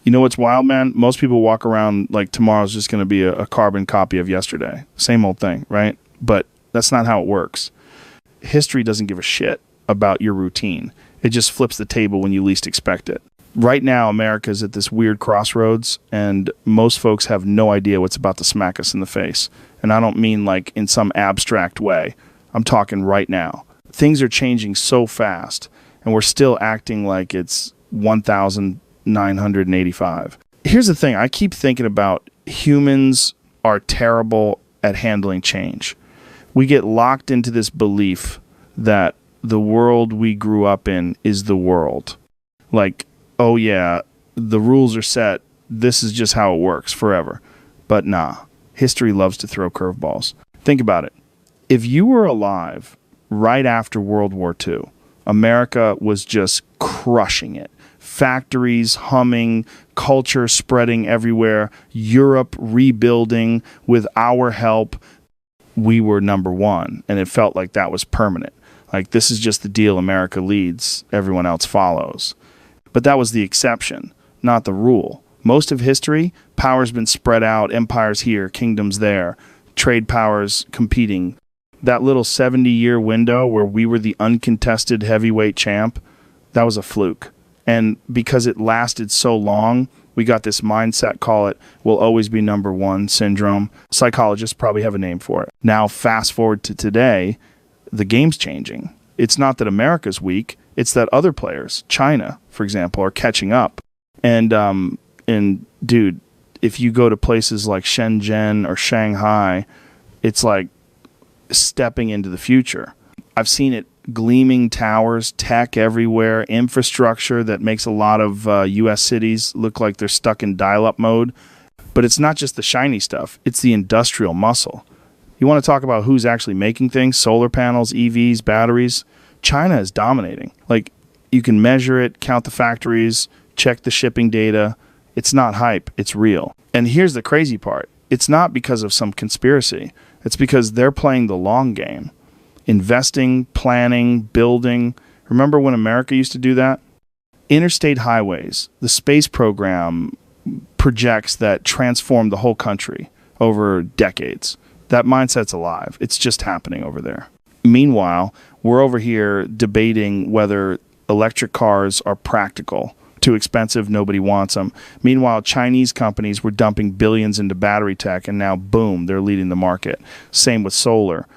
You know what's wild, man? Most people walk around like tomorrow's just going to be a carbon copy of yesterday. Same old thing, right? But that's not how it works. History doesn't give a shit about your routine. It just flips the table when you least expect it. Right now, America's at this weird crossroads, and most folks have no idea what's about to smack us in the face. And I don't mean like in some abstract way. I'm talking right now. Things are changing so fast, and we're still acting like it's 1985. Here's the thing. I keep thinking about humans are terrible at handling change. We get locked into this belief that the world we grew up in is the world. Like, oh yeah, the rules are set. This is just how it works forever. But nah, history loves to throw curveballs. Think about it. If you were alive right after World War II, America was just crushing it. Factories humming, culture spreading everywhere, Europe rebuilding with our help. We were number one, and it felt like that was permanent. Like, this is just the deal. America leads, everyone else follows. But that was the exception, not the rule. Most of history, power's been spread out, empires here, kingdoms there, trade powers competing. That little 70-year window where we were the uncontested heavyweight champ, that was a fluke. And because it lasted so long, we got this mindset, call it, we'll always be number one syndrome. Psychologists probably have a name for it. Now, fast forward to today, the game's changing. It's not that America's weak, it's that other players, China, for example, are catching up. And dude, if you go to places like Shenzhen or Shanghai, it's like stepping into the future. I've seen it. Gleaming towers, tech everywhere, infrastructure that makes a lot of U.S. cities look like they're stuck in dial-up mode. But it's not just the shiny stuff. It's the industrial muscle. You want to talk about who's actually making things? Solar panels, EVs, batteries. China is dominating. Like, you can measure it, count the factories, check the shipping data. It's not hype. It's real. And here's the crazy part. It's not because of some conspiracy. It's because they're playing the long game. Investing, planning, building. Remember when America used to do that? Interstate highways, the space program projects that transformed the whole country over decades. That mindset's alive. It's just happening over there. Meanwhile, we're over here debating whether electric cars are practical. Too expensive, nobody wants them. Meanwhile, Chinese companies were dumping billions into battery tech, and now, boom, they're leading the market. Same with solar.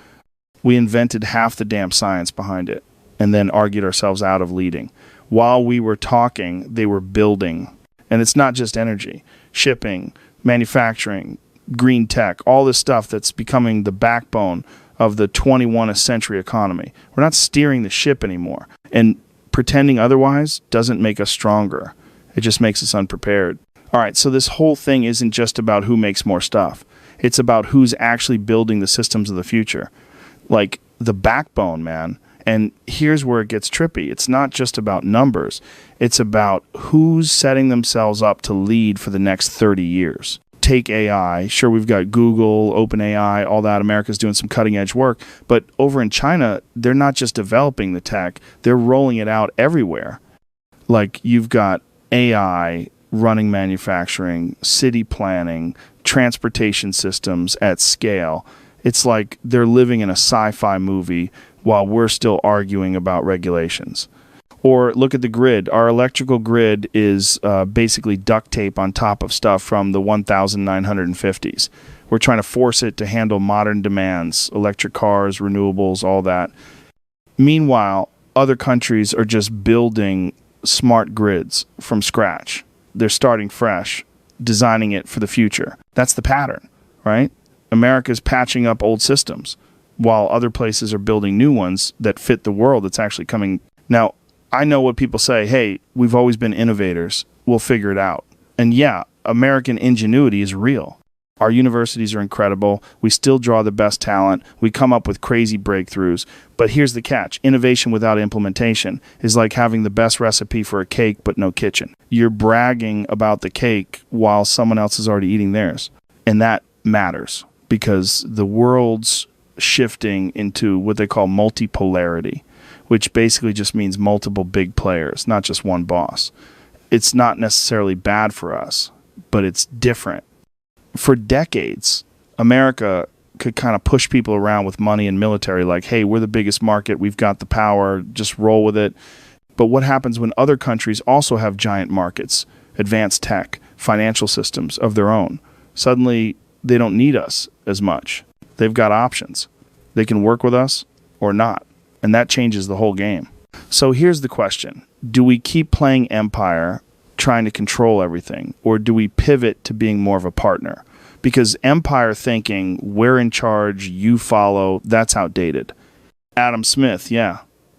We invented half the damn science behind it and then argued ourselves out of leading. While we were talking, they were building. And it's not just energy. Shipping, manufacturing, green tech, all this stuff that's becoming the backbone of the 21st century economy. We're not steering the ship anymore. And pretending otherwise doesn't make us stronger. It just makes us unprepared. All right, so this whole thing isn't just about who makes more stuff. It's about who's actually building the systems of the future. Like the backbone, man. And here's where it gets trippy. It's not just about numbers. It's about who's setting themselves up to lead for the next 30 years. Take AI. Sure, we've got Google, OpenAI, all that. America's doing some cutting edge work. But over in China, they're not just developing the tech. They're rolling it out everywhere. Like you've got AI running manufacturing, city planning, transportation systems at scale. It's like they're living in a sci-fi movie while we're still arguing about regulations. Or look at the grid. Our electrical grid is basically duct tape on top of stuff from the 1950s. We're trying to force it to handle modern demands, electric cars, renewables, all that. Meanwhile, other countries are just building smart grids from scratch. They're starting fresh, designing it for the future. That's the pattern, right? America's patching up old systems while other places are building new ones that fit the world that's actually coming. Now, I know what people say, hey, we've always been innovators. We'll figure it out. And yeah, American ingenuity is real. Our universities are incredible. We still draw the best talent. We come up with crazy breakthroughs. But here's the catch. Innovation without implementation is like having the best recipe for a cake but no kitchen. You're bragging about the cake while someone else is already eating theirs. And that matters because the world's shifting into what they call multipolarity, which basically just means multiple big players, not just one boss. It's not necessarily bad for us, but it's different. For decades, America could kind of push people around with money and military, like, hey, we're the biggest market, we've got the power, just roll with it. But what happens when other countries also have giant markets, advanced tech, financial systems of their own? Suddenly, they don't need us as much. They've got options. They can work with us or not. And that changes the whole game. So here's the question. Do we keep playing empire, trying to control everything, or do we pivot to being more of a partner? Because empire thinking, we're in charge, you follow, that's outdated. Adam Smith, the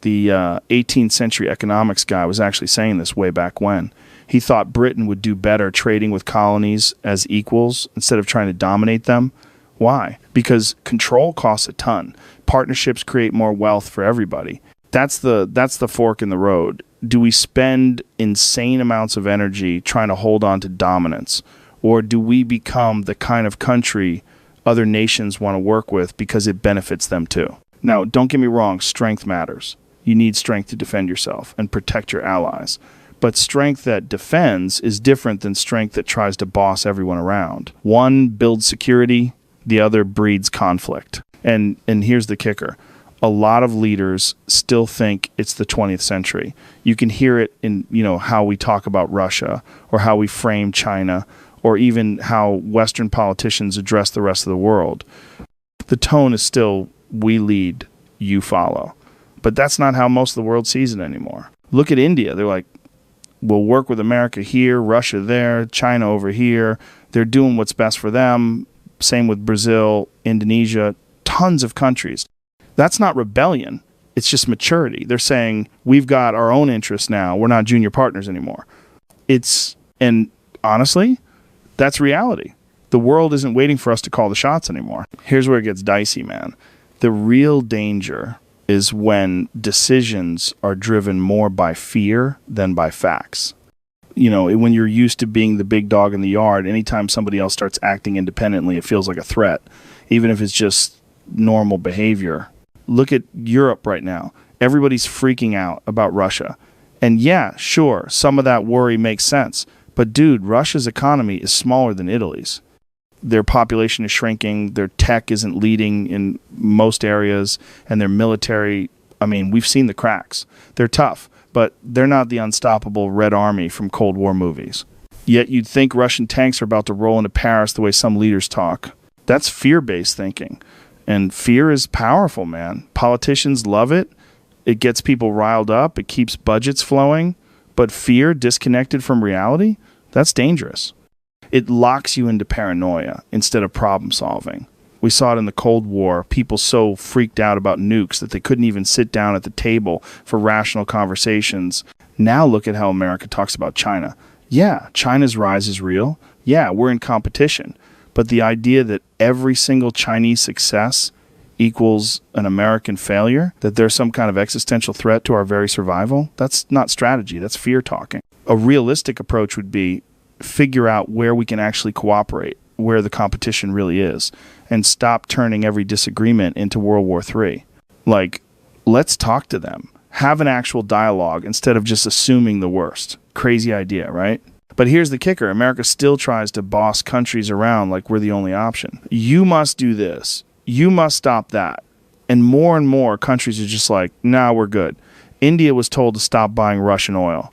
18th century economics guy, was actually saying this way back when. He thought Britain would do better trading with colonies as equals instead of trying to dominate them. Why? Because control costs a ton. Partnerships create more wealth for everybody. That's the fork in the road. Do we spend insane amounts of energy trying to hold on to dominance? Or do we become the kind of country other nations want to work with because it benefits them too? Now, don't get me wrong, strength matters. You need strength to defend yourself and protect your allies. But strength that defends is different than strength that tries to boss everyone around. One builds security, the other breeds conflict. And here's the kicker. A lot of leaders still think it's the 20th century. You can hear it in, how we talk about Russia or how we frame China or even how Western politicians address the rest of the world. The tone is still, we lead, you follow. But that's not how most of the world sees it anymore. Look at India. They're like, we'll work with America here, Russia there, China over here. They're doing what's best for them. Same with Brazil, Indonesia, tons of countries. That's not rebellion. It's just maturity. They're saying, we've got our own interests now. We're not junior partners anymore. And honestly, that's reality. The world isn't waiting for us to call the shots anymore. Here's where it gets dicey, man. The real danger is when decisions are driven more by fear than by facts. When you're used to being the big dog in the yard, anytime somebody else starts acting independently, it feels like a threat, even if it's just normal behavior. Look at Europe right now. Everybody's freaking out about Russia. And yeah, sure, some of that worry makes sense. But dude, Russia's economy is smaller than Italy's. Their population is shrinking, their tech isn't leading in most areas, and their military, we've seen the cracks. They're tough, but they're not the unstoppable Red Army from Cold War movies. Yet you'd think Russian tanks are about to roll into Paris the way some leaders talk. That's fear-based thinking. And fear is powerful, man. Politicians love it. It gets people riled up. It keeps budgets flowing. But fear disconnected from reality, that's dangerous. It locks you into paranoia instead of problem solving. We saw it in the Cold War, people so freaked out about nukes that they couldn't even sit down at the table for rational conversations. Now look at how America talks about China. Yeah, China's rise is real. Yeah, we're in competition. But the idea that every single Chinese success equals an American failure, that there's some kind of existential threat to our very survival, that's not strategy, that's fear talking. A realistic approach would be figure out where we can actually cooperate, where the competition really is, and stop turning every disagreement into World War III. Like, let's talk to them. Have an actual dialogue instead of just assuming the worst. Crazy idea, right? But here's the kicker. America still tries to boss countries around like we're the only option. You must do this. You must stop that. And more countries are just like, nah, we're good. India was told to stop buying Russian oil.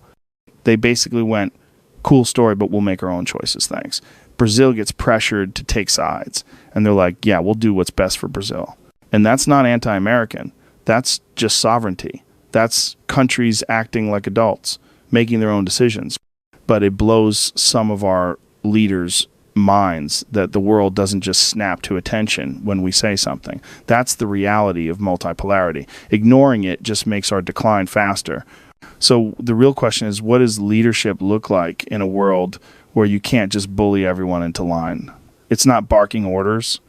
They basically went, cool story, but we'll make our own choices, thanks. Brazil gets pressured to take sides. And they're like, yeah, we'll do what's best for Brazil. And that's not anti-American. That's just sovereignty. That's countries acting like adults, making their own decisions. But it blows some of our leaders' minds that the world doesn't just snap to attention when we say something. That's the reality of multipolarity. Ignoring it just makes our decline faster. So the real question is, what does leadership look like in a world where you can't just bully everyone into line? It's not barking orders.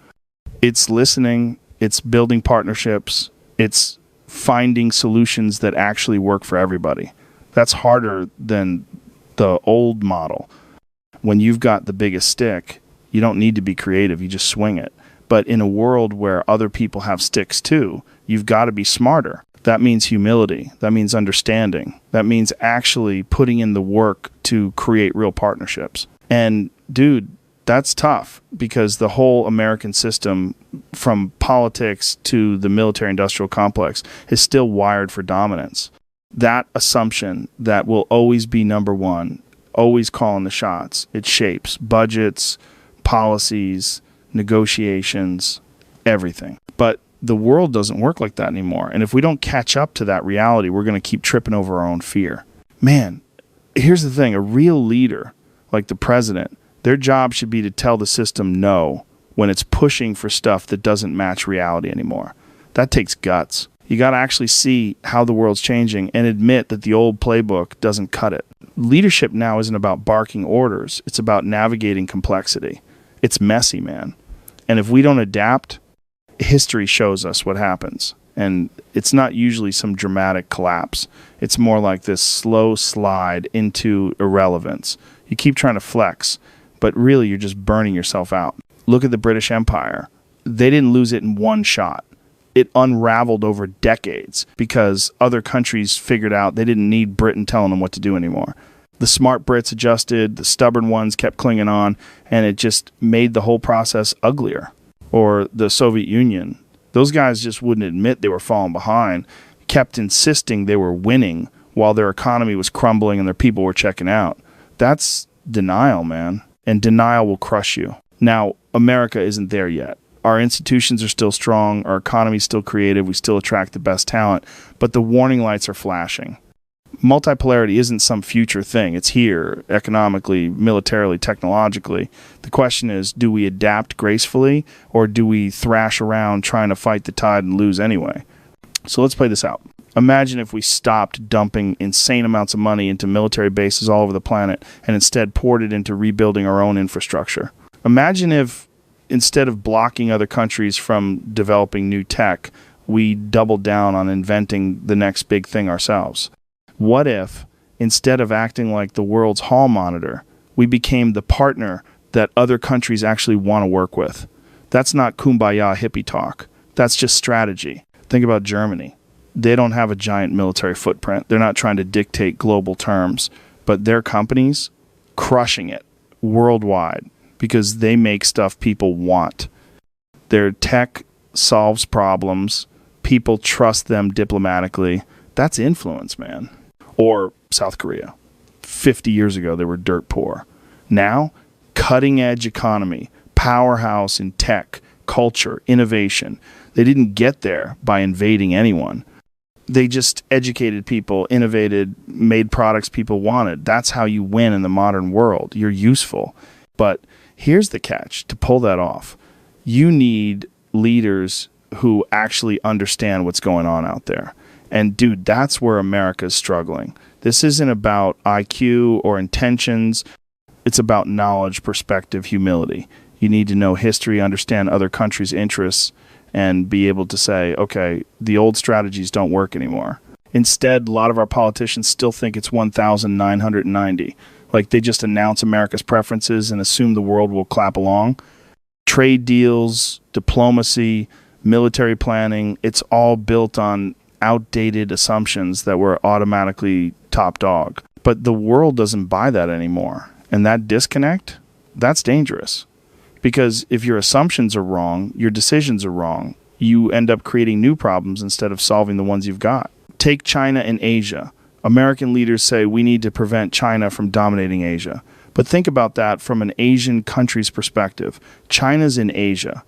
It's listening. It's building partnerships. It's finding solutions that actually work for everybody. That's harder than the old model. When you've got the biggest stick, you don't need to be creative. You just swing it. But in a world where other people have sticks too, you've got to be smarter. That means humility. That means understanding. That means actually putting in the work to create real partnerships. And dude, that's tough because the whole American system, from politics to the military industrial complex, is still wired for dominance. That assumption that we'll always be number one, always calling the shots, it shapes budgets, policies, negotiations, everything. But the world doesn't work like that anymore. And if we don't catch up to that reality, we're going to keep tripping over our own fear. Man, here's the thing. A real leader, like the president, their job should be to tell the system no when it's pushing for stuff that doesn't match reality anymore. That takes guts. You got to actually see how the world's changing and admit that the old playbook doesn't cut it. Leadership now isn't about barking orders. It's about navigating complexity. It's messy, man. And if we don't adapt, history shows us what happens. And it's not usually some dramatic collapse. It's more like this slow slide into irrelevance. You keep trying to flex, but really you're just burning yourself out. Look at the British Empire. They didn't lose it in one shot. It unraveled over decades because other countries figured out they didn't need Britain telling them what to do anymore. The smart Brits adjusted, the stubborn ones kept clinging on, and it just made the whole process uglier. Or the Soviet Union. Those guys just wouldn't admit they were falling behind, kept insisting they were winning while their economy was crumbling and their people were checking out. That's denial, man. And denial will crush you. Now, America isn't there yet. Our institutions are still strong. Our economy is still creative. We still attract the best talent. But the warning lights are flashing. Multipolarity isn't some future thing. It's here, economically, militarily, technologically. The question is, do we adapt gracefully, or do we thrash around trying to fight the tide and lose anyway? So let's play this out. Imagine if we stopped dumping insane amounts of money into military bases all over the planet and instead poured it into rebuilding our own infrastructure. Imagine if, instead of blocking other countries from developing new tech, we doubled down on inventing the next big thing ourselves. What if, instead of acting like the world's hall monitor, we became the partner that other countries actually want to work with? That's not kumbaya hippie talk. That's just strategy. Think about Germany. They don't have a giant military footprint. They're not trying to dictate global terms, but their companies crushing it worldwide because they make stuff people want. Their tech solves problems. People trust them diplomatically. That's influence, man. Or South Korea. 50 years ago, they were dirt poor. Now, cutting-edge economy, powerhouse in tech, culture, innovation. They didn't get there by invading anyone. They just educated people, innovated, made products people wanted. That's how you win in the modern world. You're useful. But here's the catch. To pull that off, you need leaders who actually understand what's going on out there. And dude, that's where America's struggling. This isn't about IQ or intentions. It's about knowledge, perspective, humility. You need to know history, understand other countries' interests, and be able to say, okay, the old strategies don't work anymore. Instead, a lot of our politicians still think it's 1,990. Like they just announce America's preferences and assume the world will clap along. Trade deals, diplomacy, military planning, it's all built on outdated assumptions that we're automatically top dog. But the world doesn't buy that anymore. And that disconnect, that's dangerous. Because if your assumptions are wrong, your decisions are wrong. You end up creating new problems instead of solving the ones you've got. Take China and Asia. American leaders say we need to prevent China from dominating Asia. But think about that from an Asian country's perspective. China's in Asia.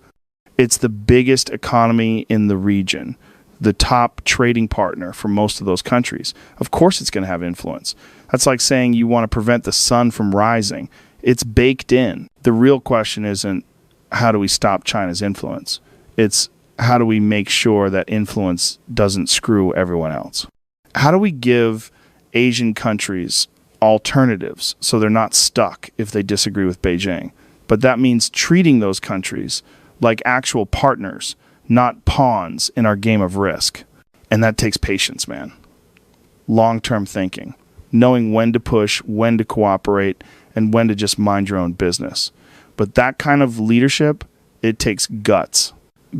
It's the biggest economy in the region, the top trading partner for most of those countries. Of course it's going to have influence. That's like saying you want to prevent the sun from rising. It's baked in. The real question isn't how do we stop China's influence? It's how do we make sure that influence doesn't screw everyone else? How do we give Asian countries alternatives so they're not stuck if they disagree with Beijing? But that means treating those countries like actual partners, not pawns in our game of risk. And that takes patience, man. Long-term thinking. Knowing when to push, when to cooperate, and when to just mind your own business. But that kind of leadership, it takes guts.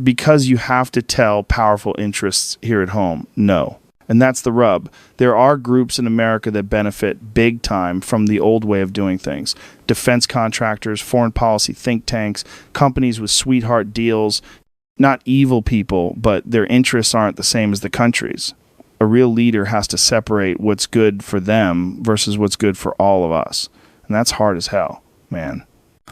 because you have to tell powerful interests here at home, no. And that's the rub. There are groups in America that benefit big time from the old way of doing things. Defense contractors, foreign policy think tanks, companies with sweetheart deals, not evil people, but their interests aren't the same as the country's. A real leader has to separate what's good for them versus what's good for all of us. And that's hard as hell, man.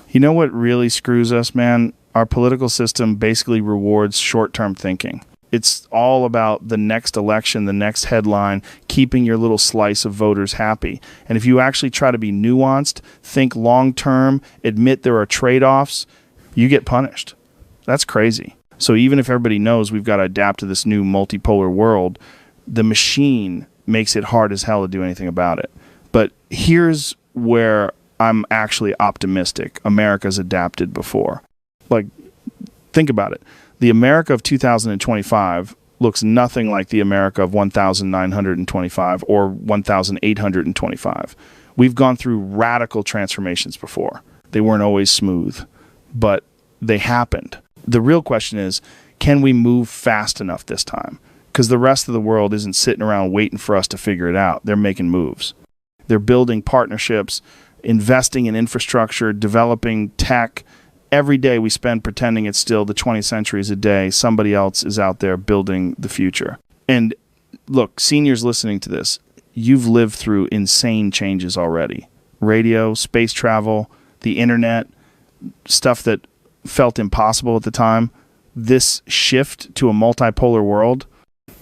You know what really screws us, man? Our political system basically rewards short-term thinking. It's all about the next election, the next headline, keeping your little slice of voters happy. And if you actually try to be nuanced, think long-term, admit there are trade-offs, you get punished. That's crazy. So even if everybody knows we've got to adapt to this new multipolar world, the machine makes it hard as hell to do anything about it. But here's where I'm actually optimistic. America's adapted before. Like, think about it. The America of 2025 looks nothing like the America of 1925 or 1825. We've gone through radical transformations before. They weren't always smooth, but they happened. The real question is, can we move fast enough this time? Because the rest of the world isn't sitting around waiting for us to figure it out. They're making moves. They're building partnerships, investing in infrastructure, developing tech. Every day we spend pretending it's still the 20th century is a day. Somebody else is out there building the future. And look, seniors listening to this, you've lived through insane changes already. Radio, space travel, the internet, stuff that felt impossible at the time. This shift to a multipolar world,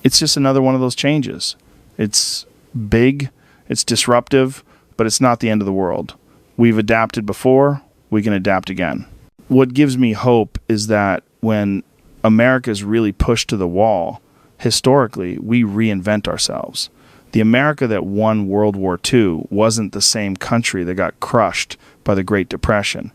it's just another one of those changes. It's big, it's disruptive, but it's not the end of the world. We've adapted before, we can adapt again. What gives me hope is that when America's really pushed to the wall, historically, we reinvent ourselves. The America that won World War II wasn't the same country that got crushed by the Great Depression.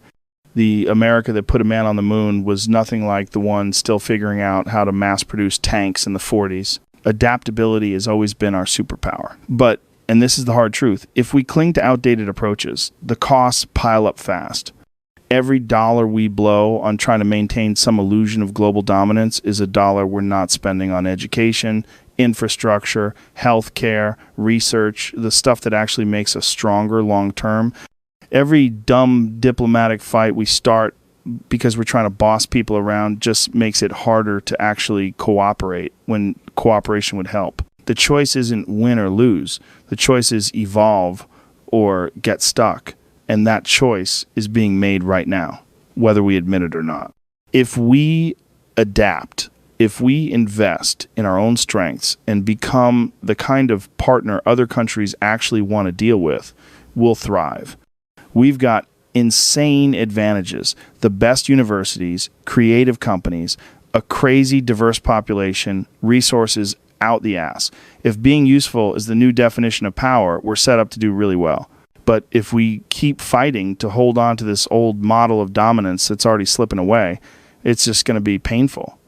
The America that put a man on the moon was nothing like the one still figuring out how to mass produce tanks in the 40s. Adaptability has always been our superpower. But, and this is the hard truth, if we cling to outdated approaches, the costs pile up fast. Every dollar we blow on trying to maintain some illusion of global dominance is a dollar we're not spending on education, infrastructure, healthcare, research, the stuff that actually makes us stronger long term. Every dumb diplomatic fight we start because we're trying to boss people around just makes it harder to actually cooperate when cooperation would help. The choice isn't win or lose. The choice is evolve or get stuck. And that choice is being made right now, whether we admit it or not. If we adapt, if we invest in our own strengths and become the kind of partner other countries actually want to deal with, we'll thrive. We've got insane advantages. The best universities, creative companies, a crazy diverse population, resources out the ass. If being useful is the new definition of power, we're set up to do really well. But if we keep fighting to hold on to this old model of dominance that's already slipping away, it's just going to be painful.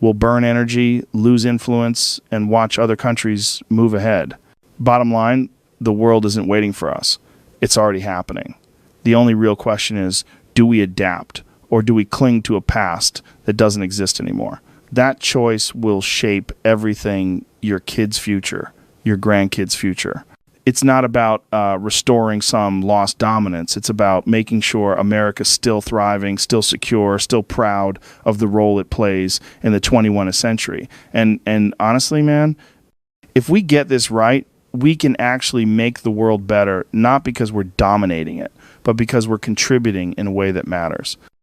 We'll burn energy, lose influence, and watch other countries move ahead. Bottom line, the world isn't waiting for us. It's already happening. The only real question is, do we adapt or do we cling to a past that doesn't exist anymore? That choice will shape everything, your kids' future, your grandkids' future. It's not about restoring some lost dominance. It's about making sure America's still thriving, still secure, still proud of the role it plays in the 21st century. And honestly, man, if we get this right, we can actually make the world better, not because we're dominating it, but because we're contributing in a way that matters.